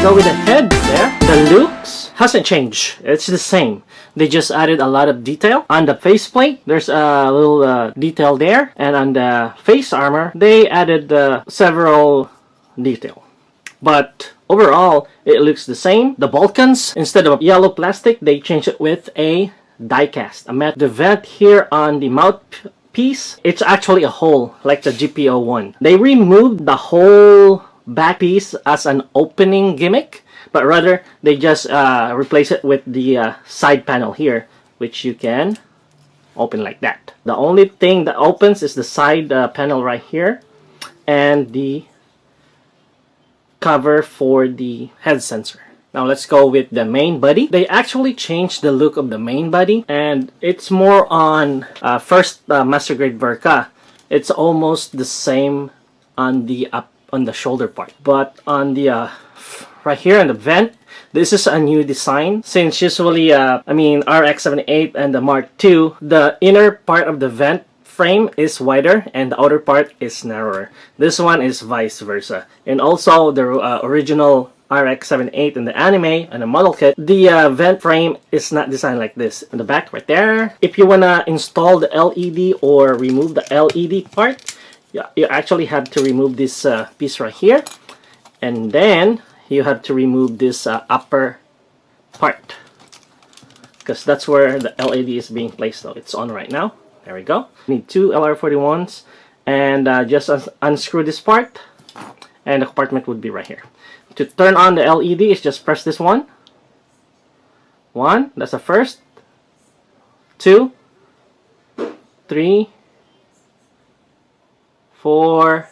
go with the head there. The looks hasn't changed. It's the same. They just added a lot of detail. On the faceplate, there's a little detail there. And on the face armor, they added several detail. But overall, it looks the same. The Balkans, instead of yellow plastic, they changed it with a die-cast. The vent here on the mouthpiece, it's actually a hole like the GP01. They removed the whole back piece as an opening gimmick, but rather they just replace it with the side panel here, which you can open like that. The only thing that opens is the side panel right here and the cover for the head sensor. Now let's go with the main body. They actually changed the look of the main body, and it's more on first Master Grade Verka. It's almost the same on the shoulder part, but on the right here on the vent, this is a new design. Since usually RX-78 and the Mark II, the inner part of the vent frame is wider and the outer part is narrower. This one is vice versa. And also the original RX-78 in the anime and the model kit, the vent frame is not designed like this. In the back right there, if you wanna install the LED or remove the LED part, you actually have to remove this piece right here, and then you have to remove this upper part, because that's where the LED is being placed. So it's on right now. There we go. Need two LR41s, and just unscrew this part, and the compartment would be right here. To turn on the LED is just press this one. One, that's the first. 2, 3, 4,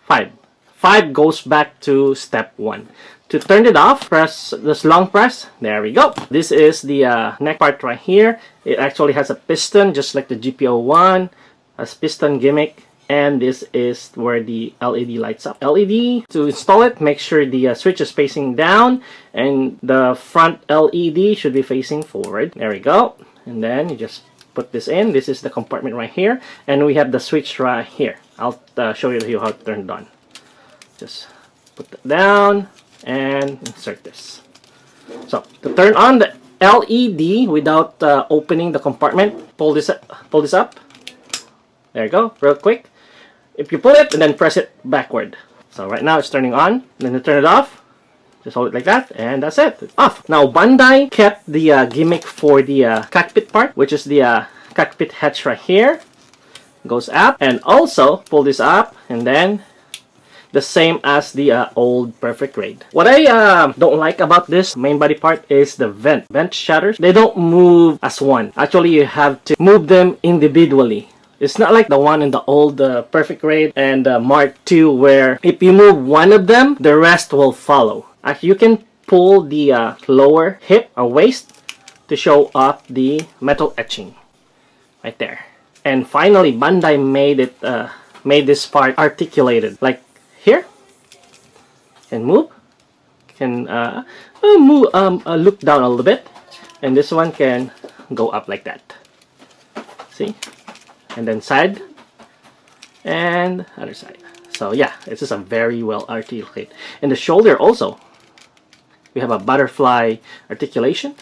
5. 5 goes back to step 1. To turn it off, press this long press. There we go. This is the neck part right here. It actually has a piston, just like the GP01, a piston gimmick. And this is where the LED lights up. LED, to install it, make sure the switch is facing down and the front LED should be facing forward. There we go. And then you just put this in. This is the compartment right here. And we have the switch right here. I'll show you how to turn it on. Just put that down and insert this. So to turn on the LED without opening the compartment, pull this up. There you go, real quick. If you pull it and then press it backward. So right now it's turning on. Then you turn it off. Just hold it like that, and that's it. It's off. Now Bandai kept the gimmick for the cockpit part, which is the cockpit hatch right here. Goes up, and also pull this up, and then the same as the old Perfect Grade. What I don't like about this main body part is the vent shutters. They don't move as one. Actually, you have to move them individually. It's not like the one in the old Perfect Grade and Mark II, where if you move one of them, the rest will follow. Actually, you can pull the lower hip or waist to show off the metal etching right there. And finally, Bandai made this part articulated, like here. Can move. Can look down a little bit, and this one can go up like that. See? And then side and other side. So yeah, this is a very well articulated. And the shoulder also, we have a butterfly articulation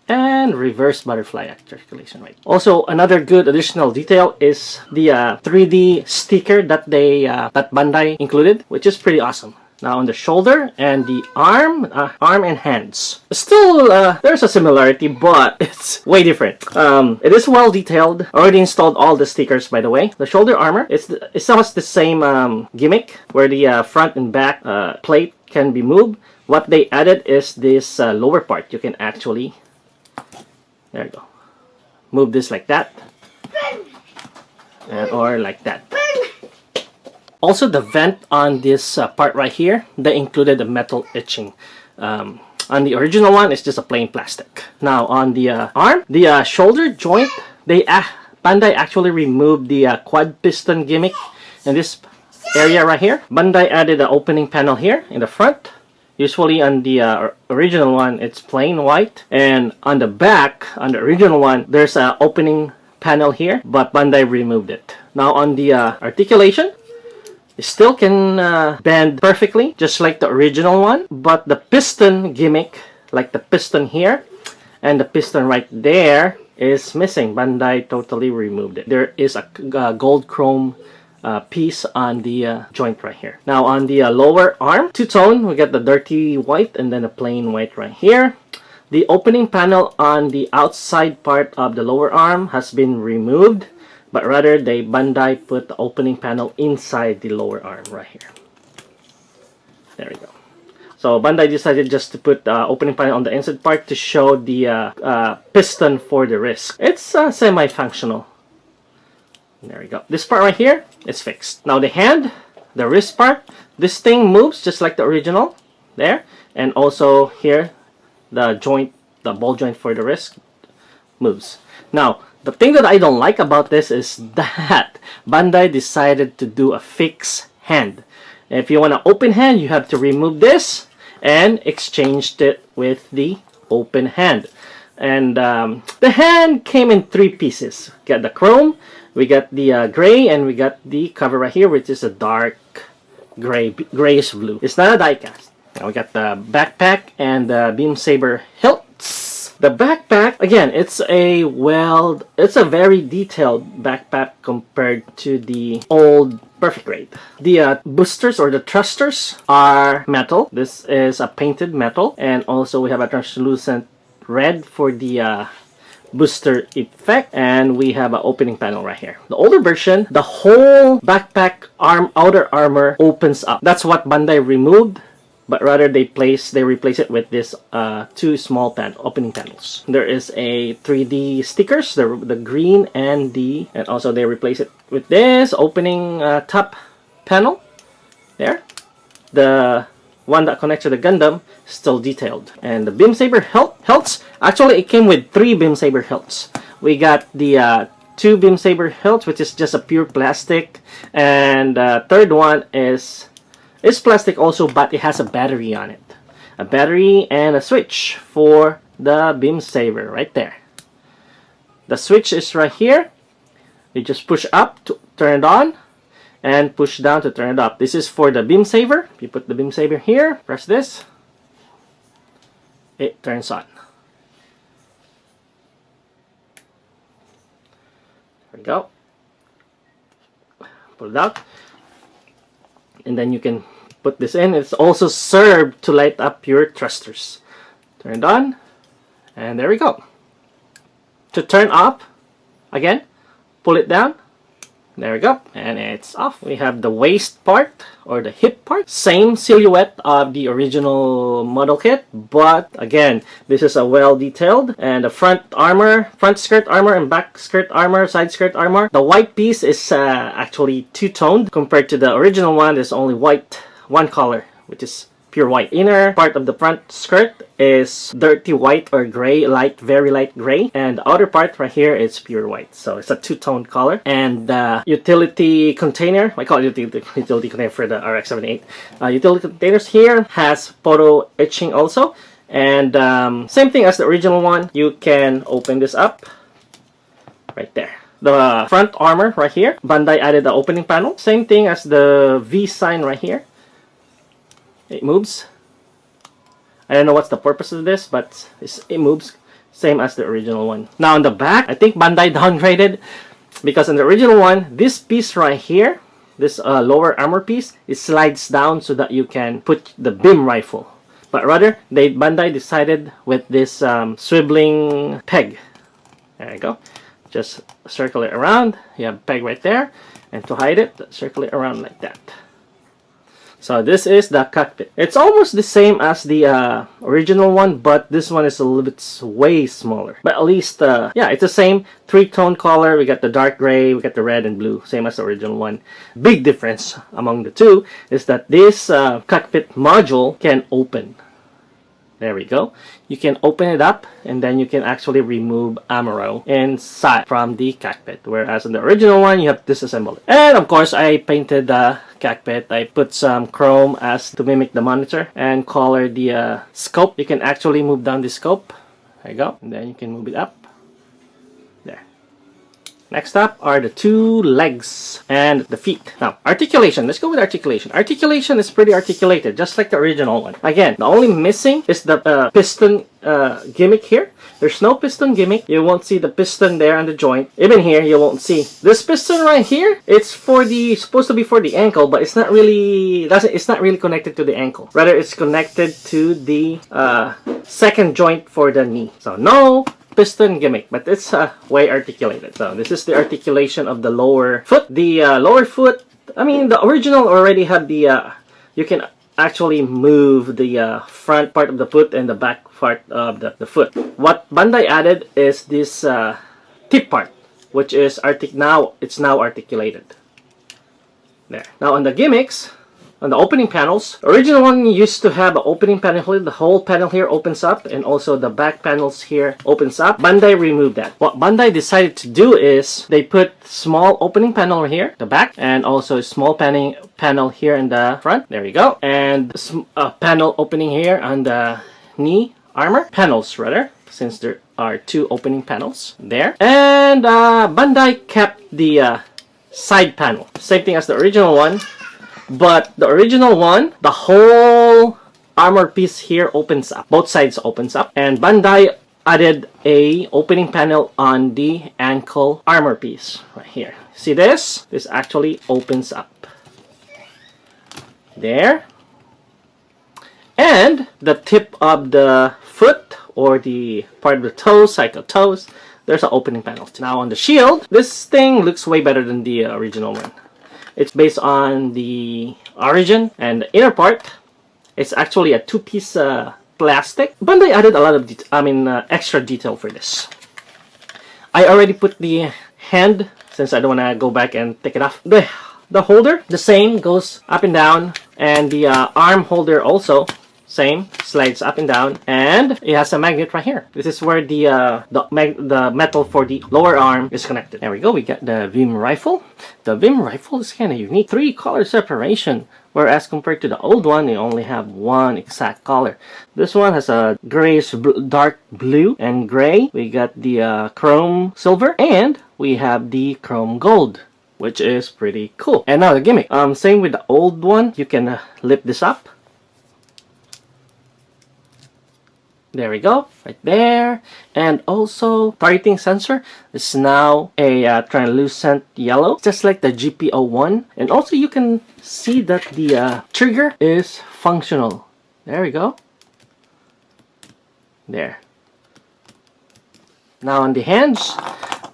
and reverse butterfly articulation, right? Also, another good additional detail is the 3D sticker that that Bandai included, which is pretty awesome. Now on the shoulder and the arm and hands, still there's a similarity, but it's way different. It is well detailed. Already installed all the stickers, by the way. The shoulder armor, it still has the same gimmick where the front and back plate can be moved. What they added is this lower part. You can actually, there you go, move this like that, or like that. Also, the vent on this part right here, they included the metal etching. On the original one, it's just a plain plastic. Now, on the arm, the shoulder joint, Bandai actually removed the quad piston gimmick in this area right here. Bandai added an opening panel here in the front. Usually on the original one, it's plain white. And on the back, on the original one, there's an opening panel here, but Bandai removed it. Now, on the articulation, It still can bend perfectly, just like the original one, but the piston gimmick, like the piston here and the piston right there, is missing. Bandai totally removed it. There is a gold chrome piece on the joint right here. Now on the lower arm, two-tone, we got the dirty white and then a plain white right here. The opening panel on the outside part of the lower arm has been removed, but rather Bandai put the opening panel inside the lower arm right here. There we go. So Bandai decided just to put the opening panel on the inside part to show the piston for the wrist. It's semi-functional. There we go. This part right here is fixed. Now the hand, the wrist part, this thing moves just like the original. There. And also here, the joint, the ball joint for the wrist moves. Now, the thing that I don't like about this is that Bandai decided to do a fixed hand. If you want an open hand, you have to remove this and exchange it with the open hand. And the hand came in 3 pieces. We got the chrome, we got the gray, and we got the cover right here, which is a dark grayish blue. It's not a die cast. Now we got the backpack and the Beam Saber hilts. The backpack, again, it's a very detailed backpack compared to the old Perfect Grade. The boosters or the thrusters are metal. This is a painted metal, and also we have a translucent red for the booster effect, and we have an opening panel right here. The older version, the whole backpack outer armor opens up. That's what Bandai removed, but rather they replace it with this 2 small opening panels. There is a 3D stickers, the green and also they replace it with this opening top panel there. The one that connects to the Gundam still detailed. And the Beam Saber hilts, actually it came with 3 Beam Saber hilts. We got the 2 Beam Saber hilts, which is just a pure plastic, and third one is plastic also, but it has a battery on it. A battery and a switch for the Beam Saber right there. The switch is right here. You just push up to turn it on and push down to turn it up. This is for the Beam Saber. You put the Beam Saber here, press this, it turns on. There we go. Pull it out. And then you can put this in. It's also served to light up your thrusters. Turn it on, and there we go. To turn up, again, pull it down. There we go, and it's off. We have the waist part or the hip part. Same silhouette of the original model kit, but again, this is a well detailed, and the front skirt armor and back skirt armor, side skirt armor. The white piece is actually two-toned compared to the original one. There's only white, one color, which is pure white. Inner part of the front skirt is dirty white or gray, very light gray, and the outer part right here is pure white. So it's a two-tone color. And the utility container, I call it utility container for the RX-78. Utility containers here has photo etching also, and same thing as the original one. You can open this up right there. The front armor right here, Bandai added the opening panel. Same thing as the V sign right here. It moves. I don't know what's the purpose of this, but it moves. Same as the original one. Now on the back, I think Bandai downgraded, because in the original one, this piece right here, this lower armor piece, it slides down so that you can put the beam rifle. But rather, Bandai decided with this swiveling peg. There you go. Just circle it around. You have a peg right there. And to hide it, circle it around like that. So this is the cockpit. It's almost the same as the original one, but this one is a little bit way smaller. But at least, yeah, it's the same three-tone color. We got the dark gray, we got the red and blue, same as the original one. Big difference among the two is that this cockpit module can open. There we go. You can open it up, and then you can actually remove Amuro inside from the cockpit. Whereas in the original one, you have disassembled it. And of course, I painted the cockpit. I put some chrome as to mimic the monitor, and color the scope. You can actually move down the scope. There you go. And then you can move it up. There. Next up are the two legs and the feet. Now, articulation. Let's go with articulation. Articulation is pretty articulated, just like the original one. Again, the only missing is the piston gimmick here. There's no piston gimmick. You won't see the piston there on the joint. Even here, you won't see. This piston right here, it's for the supposed to be for the ankle, but it's not really connected to the ankle. Rather, it's connected to the second joint for the knee. So no piston gimmick, but it's way articulated. So this is the articulation of the lower foot. The lower foot, I mean, the original already had the you can actually move the front part of the foot and the back part of the foot. What Bandai added is this tip part, which is now articulated. There. Now on the gimmicks, on the opening panels, the original one used to have an opening panel here. The whole panel here opens up, and also the back panels here opens up. Bandai removed that. What Bandai decided to do is they put small opening panel here, the back, and also a small panel here in the front. There you go. And a panel opening here on the knee armor. Panels, rather, since there are two opening panels there. And Bandai kept the side panel. Same thing as the original one. But the original one, the whole armor piece here opens up. Both sides opens up. And Bandai added a opening panel on the ankle armor piece right here. See this? This actually opens up. There. And the tip of the foot, or the part of the toes, cycle toes, there's an opening panel. Now on the shield, this thing looks way better than the original one. It's based on the origin, and the inner part, it's actually a two-piece plastic. Bandai added a lot of extra detail for this. I already put the hand, since I don't want to go back and take it off. The holder, the same, goes up and down, and the arm holder also same, slides up and down, and it has a magnet right here. This is where the metal for the lower arm is connected. There we go. We got the Vim rifle. The Vim rifle is kind of unique. 3 color separation, whereas compared to the old one, they only have 1 exact color. This one has a grayish dark blue and gray. We got the chrome silver, and we have the chrome gold, which is pretty cool. And now the gimmick. Same with the old one. You can lift this up. There we go, right there. And also, targeting sensor is now a translucent yellow, just like the GP01. And also, you can see that the trigger is functional. There we go. There. Now on the hands,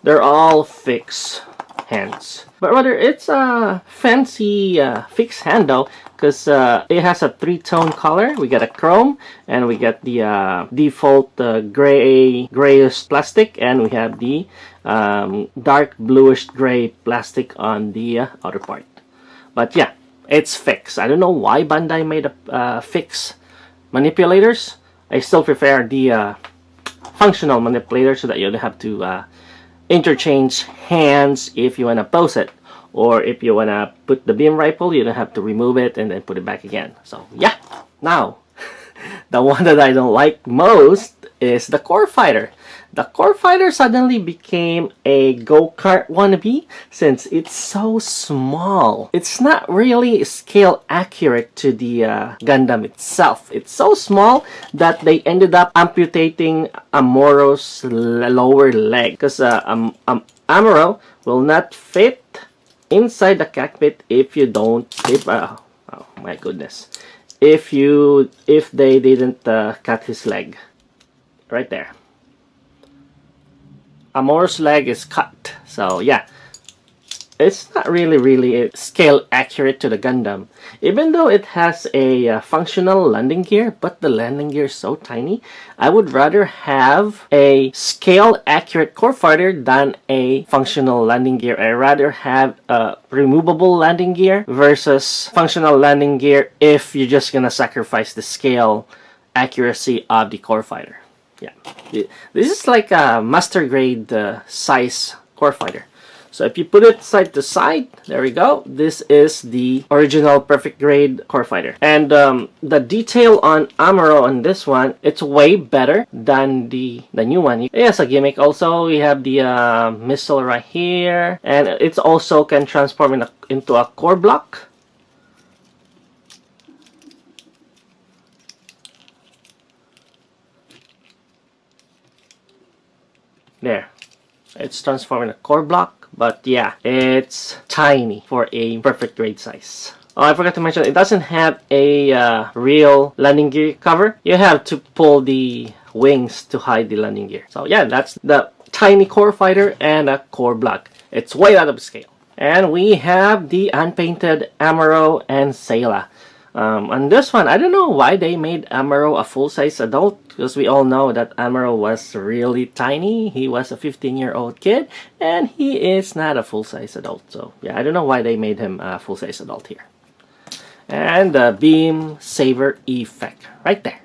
they're all fixed hands. But rather, it's a fancy fixed hand though, because it has a 3-tone color. We got a chrome, and we got the default grayish plastic, and we have the dark bluish gray plastic on the outer part. But yeah, it's fixed. I don't know why Bandai made a fixed manipulators. I still prefer the functional manipulator, so that you don't have to interchange hands if you want to pose it. Or if you want to put the beam rifle, you don't have to remove it and then put it back again. So yeah. Now, the one that I don't like most is the Core Fighter. The Core Fighter suddenly became a go-kart wannabe since it's so small. It's not really scale accurate to the Gundam itself. It's so small that they ended up amputating Amoro's lower leg. Because Amuro will not fit inside the cockpit if you don't, oh my goodness, if they didn't cut his leg. Right there. Amoro's leg is cut. So yeah, it's not really scale accurate to the Gundam. Even though it has a functional landing gear, but the landing gear is so tiny, I would rather have a scale accurate Core Fighter than a functional landing gear. I rather have a removable landing gear versus functional landing gear if you're just gonna sacrifice the scale accuracy of the Core Fighter. Yeah, this is like a master grade size Core Fighter. So if you put it side to side, there we go. This is the original Perfect Grade Core Fighter. And the detail on Amuro on this one, it's way better than the new one. It has a gimmick also. We have the missile right here. And it also can transform into a core block. There. It's transforming a core block, but yeah, it's tiny for a Perfect Grade size. Oh, I forgot to mention, it doesn't have a real landing gear cover. You have to pull the wings to hide the landing gear. So yeah, that's the tiny core fighter and a core block. It's way out of scale. And we have the unpainted Amuro and Sayla. On this one, I don't know why they made Amuro a full-size adult, because we all know that Amuro was really tiny. He was a 15-year-old kid, and he is not a full-size adult. So yeah, I don't know why they made him a full-size adult here. And the beam saber effect right there.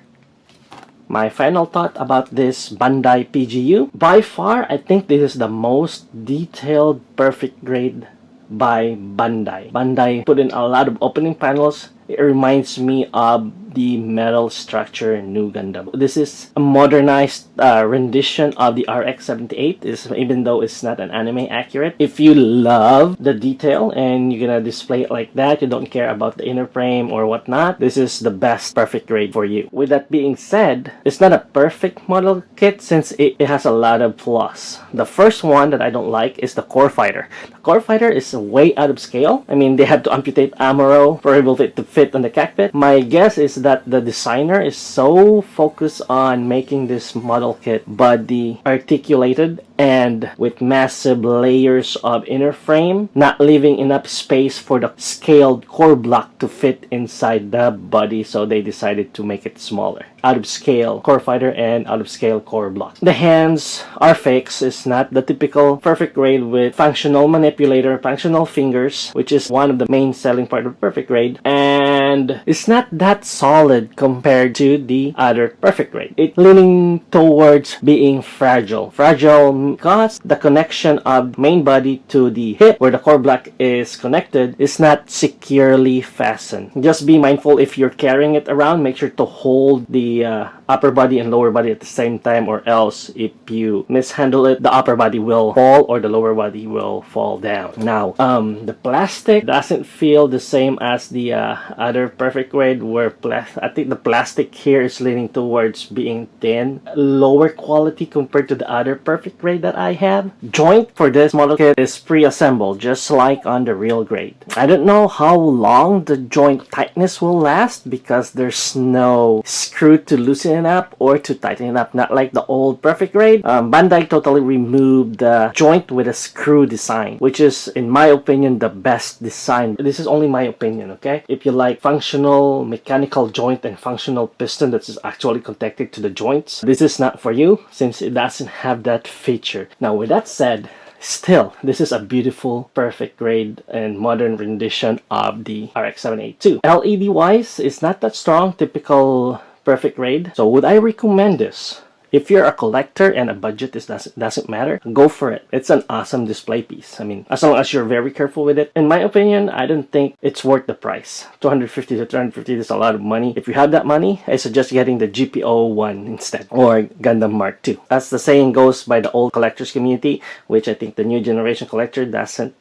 My final thought about this Bandai PGU. By far, I think this is the most detailed Perfect Grade by Bandai. Bandai put in a lot of opening panels. It reminds me of the metal structure New Gundam. This is a modernized rendition of the RX-78, even though it's not an anime accurate. If you love the detail and you're gonna display it like that, you don't care about the inner frame or whatnot, this is the best Perfect Grade for you. With that being said, it's not a perfect model kit since it has a lot of flaws. The first one that I don't like is the Core Fighter. The Core Fighter is way out of scale. I mean, they had to amputate Amuro for able to fit on the cockpit. My guess is that the designer is so focused on making this model kit body articulated and with massive layers of inner frame, not leaving enough space for the scaled core block to fit inside the body, so they decided to make it smaller. Out of scale core fighter and out of scale core block. The hands are fixed. It's not the typical Perfect Grade with functional manipulator, functional fingers, which is one of the main selling part of Perfect Grade, and it's not that solid compared to the other Perfect Grade. It's leaning towards being fragile. Fragile because the connection of main body to the hip where the core block is connected is not securely fastened. Just be mindful if you're carrying it around, make sure to hold the upper body and lower body at the same time, or else if you mishandle it, the upper body will fall or the lower body will fall down. Now, the plastic doesn't feel the same as the other Perfect Grade, where I think the plastic here is leaning towards being thin, lower quality compared to the other Perfect Grade that I have. Joint for this model kit is pre-assembled, just like on the real grade. I don't know how long the joint tightness will last because there's no screw to loosen it up or to tighten it up, not like the old Perfect Grade. Bandai totally removed the joint with a screw design, which is, in my opinion, the best design. This is only my opinion, okay? If you like functional mechanical joint and functional piston that is actually connected to the joints, this is not for you since it doesn't have that feature. Now, with that said, still, this is a beautiful Perfect Grade and modern rendition of the RX-782. LED wise, it's not that strong, typical Perfect Grade. So would I recommend this? If you're a collector and a budget doesn't matter, go for it. It's an awesome display piece. I mean, as long as you're very careful with it. In my opinion, I don't think it's worth the price. 250 to 350 is a lot of money. If you have that money, I suggest getting the GPO-1 instead, or Gundam Mark II. As the saying goes by the old collectors community, which I think the new generation collector doesn't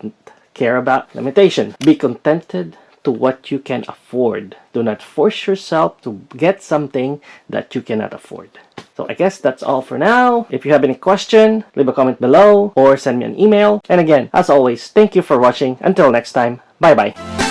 care about. Limitation. Be contented to what you can afford. Do not force yourself to get something that you cannot afford. So I guess that's all for now. If you have any question, leave a comment below or send me an email. And again, as always, thank you for watching. Until next time, bye-bye.